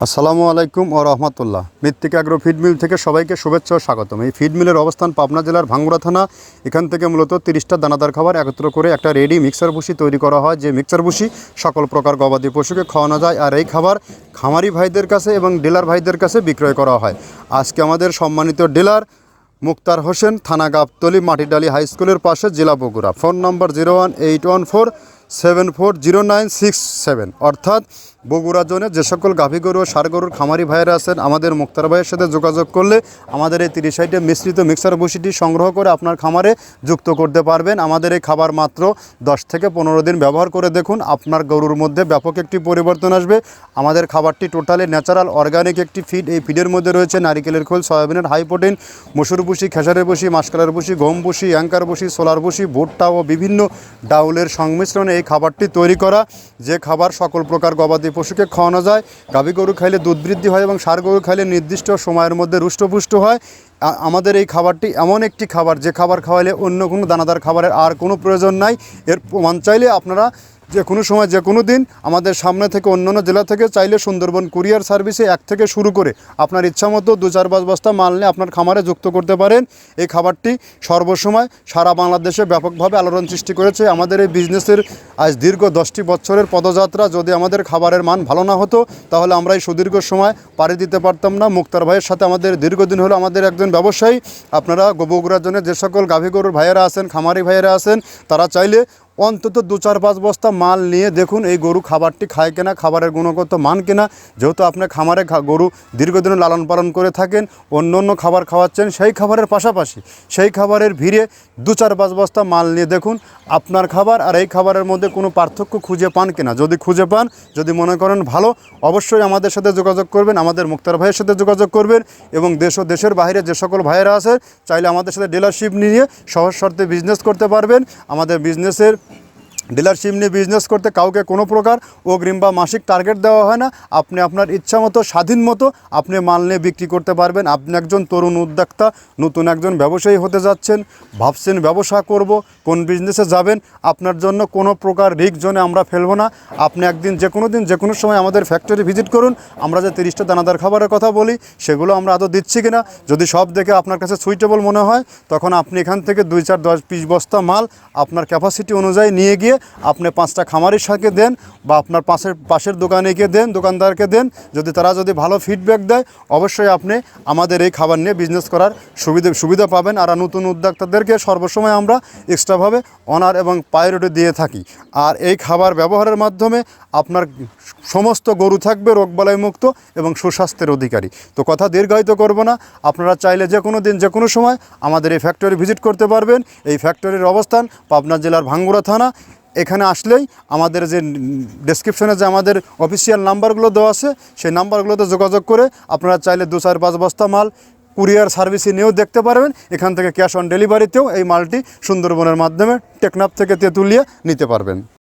আসসালামু আলাইকুম ও রহমতুল্লাহ। মৃত্তিকা অ্যাগ্রো ফিড মিল থেকে সবাইকে শুভেচ্ছা ও স্বাগতম। এই ফিড মিলের অবস্থান পাবনা জেলার ভাঙ্গুড়া থানা। এখান থেকে মূলত 30টা দানাদার খাবার একত্র করে একটা রেডি মিক্সার ভুসি তৈরি করা হয়, যে মিক্সার ভুসি সকল প্রকার গবাদি পশুকে খাওয়ানো যায়। আর এই খাবার খামারি ভাইদের কাছে এবং ডিলার ভাইদের কাছে বিক্রয় করা হয়। আজকে আমাদের সম্মানিত ডিলার মুক্তার হোসেন, থানা গাবতলী, মাটিডালি হাই স্কুলের পাশে, জেলা বগুড়া। ফোন নম্বর 01814740967। অর্থাৎ বগুড়া জোনে যে সকল গাভী গরু ও ষাঁড় গরুর খামারি ভাইয়েরা আছেন, আমাদের মুক্তার ভাইয়ের সাথে যোগাযোগ করলে আমাদের এই 30 মিশ্রিত মিক্সার ভুসিটি সংগ্রহ করে আপনার খামারে যুক্ত করতে পারবেন। আমাদের এই খাবার মাত্র 10 থেকে 15 দিন ব্যবহার করে দেখুন, আপনার গরুর মধ্যে ব্যাপক একটি পরিবর্তন আসবে। আমাদের খাবারটি টোটালি ন্যাচারাল অর্গানিক একটি ফিড। এই ফিডের মধ্যে রয়েছে নারিকেলের খোল, সয়াবিনের হাই প্রোটিন, মসুর ভুসি, খেসারের ভুসি, মাসকালের ভুসি, গম ভুসি, অ্যাঙ্কার ভুসি, সোলার ভুসি, ভুট্টা ও বিভিন্ন ডাউলের সংমিশ্রণে এই খাবারটি তৈরি করা, যে খাবার সকল প্রকার গবাদি পশুকে খাওয়ানো যায়। গাভী গরু খাইলে দুধ বৃদ্ধি হয় এবং ষাঁড় গরু খাইলে নির্দিষ্ট সময়ের মধ্যে রুষ্টপুষ্ট হয়। আমাদের এই খাবারটি এমন একটি খাবার, যে খাবার খাওয়াইলে অন্য কোনো দানাদার খাবারের আর কোনো প্রয়োজন নাই। এর প্রমাণ চাইলে আপনারা যে কোনো সময় যে কোনো দিন আমাদের সামনে থেকে অন্যান্য জেলা থেকে চাইলে সুন্দরবন কুরিয়ার সার্ভিসে 1 থেকে শুরু করে আপনার ইচ্ছামতো 2-4-5 বস্তা মাল নিয়ে আপনার খামারে যুক্ত করতে পারেন। এই খাবারটি সর্বসময় সারা বাংলাদেশে ব্যাপকভাবে আলোড়ন সৃষ্টি করেছে। আমাদের এই বিজনেসের আজ দীর্ঘ 10টি বছরের পদযাত্রা। যদি আমাদের খাবারের মান ভালো না হতো তাহলে আমরা এই সুদীর্ঘ সময় পাড়ি দিতে পারতাম না। মুক্তার ভাইয়ের সাথে আমাদের দীর্ঘদিন হলো আমাদের একজন ব্যবসায়ী। আপনারা বগুড়ার জন্য যে সকল গাভী গরুর ভাইয়েরা আছেন, খামারি ভাইয়েরা আছেন, তারা চাইলে অন্তত 2-4-5 বস্তা মাল নিয়ে দেখুন এই গরু খাবারটি খায় কিনা, খাবারের গুণগত মান কিনা। যেহেতু আপনি খামারে গরু দীর্ঘদিন লালন পালন করে থাকেন, অন্য অন্য খাবার খাওয়াচ্ছেন, সেই খাবারের পাশাপাশি সেই খাবারের ভিড়ে 2-4-5 বস্তা মাল নিয়ে দেখুন আপনার খাবার আর এই খাবারের মধ্যে কোনো পার্থক্য খুঁজে পান কিনা। যদি খুঁজে পান, যদি মনে করেন ভালো, অবশ্যই আমাদের সাথে যোগাযোগ করবেন, আমাদের মুক্তার ভাইয়ের সাথে যোগাযোগ করবেন। এবং দেশ ও দেশের বাইরে যে সকল ভাইয়েরা আছে চাইলে আমাদের সাথে ডিলারশিপ নিয়ে সহজ শর্তে বিজনেস করতে পারবেন। আমাদের বিজনেসের ডিলারশিপ নিয়ে বিজনেস করতে কাউকে কোনো প্রকার অগ্রিম বা মাসিক টার্গেট দেওয়া হয় না। আপনি আপনার ইচ্ছা মতো, স্বাধীন মতো আপনি মাল নিয়ে বিক্রি করতে পারবেন। আপনি একজন তরুণ উদ্যোক্তা, নতুন একজন ব্যবসায়ী হতে যাচ্ছেন, ভাবছেন ব্যবসা করব, কোন বিজনেসে যাবেন, আপনার জন্য কোনো প্রকার রিস্ক জোনে আমরা ফেলবো না। আপনি একদিন যে কোনো সময় আমাদের ফ্যাক্টরি ভিজিট করুন। আমরা যে 30টা দানাদার খাবারের কথা বলি সেগুলো আমরা আদৌ দিচ্ছি কিনা, যদি সব দেখে আপনার কাছে সুইটেবল মনে হয়, তখন আপনি এখান থেকে 2-4-10-20 বস্তা মাল আপনার ক্যাপাসিটি অনুযায়ী নিয়ে গিয়ে আপনি 5টা খামারের সাথে দেন বা আপনার পাশের দোকানে গিয়ে দেন, দোকানদারকে দেন। তারা যদি ভালো ফিডব্যাক দেয়, অবশ্যই আপনি আমাদের এই খাবার নিয়ে বিজনেস করার সুবিধা পাবেন। আর নতুন উদ্যোক্তাদেরকে সর্বসময় আমরা এক্সট্রাভাবে অনার এবং প্রায়োরিটি দিয়ে থাকি। আর এই খাবার ব্যবহারের মাধ্যমে আপনার সমস্ত গরু থাকবে রোগবালাই মুক্ত এবং সুস্বাস্থ্যের অধিকারী। তো কথা দীর্ঘায়িত করব না, আপনারা চাইলে যে কোনো দিন যে কোনো সময় আমাদের এই ফ্যাক্টরি ভিজিট করতে পারবেন। এই ফ্যাক্টরির অবস্থান পাবনা জেলার ভাঙ্গুড়া থানা। এখানে আসলেই আমাদের যে ডেসক্রিপশনে যে আমাদের অফিসিয়াল নাম্বারগুলো দেওয়া আছে, সেই নাম্বারগুলোতে যোগাযোগ করে আপনারা চাইলে 2-4-5 বস্তা মাল কুরিয়ার সার্ভিসে নিয়েও দেখতে পারবেন। এখান থেকে ক্যাশ অন ডেলিভারিতেও এই মালটি সুন্দরবনের মাধ্যমে টেকনাফ থেকে তেঁতুলিয়া নিতে পারবেন।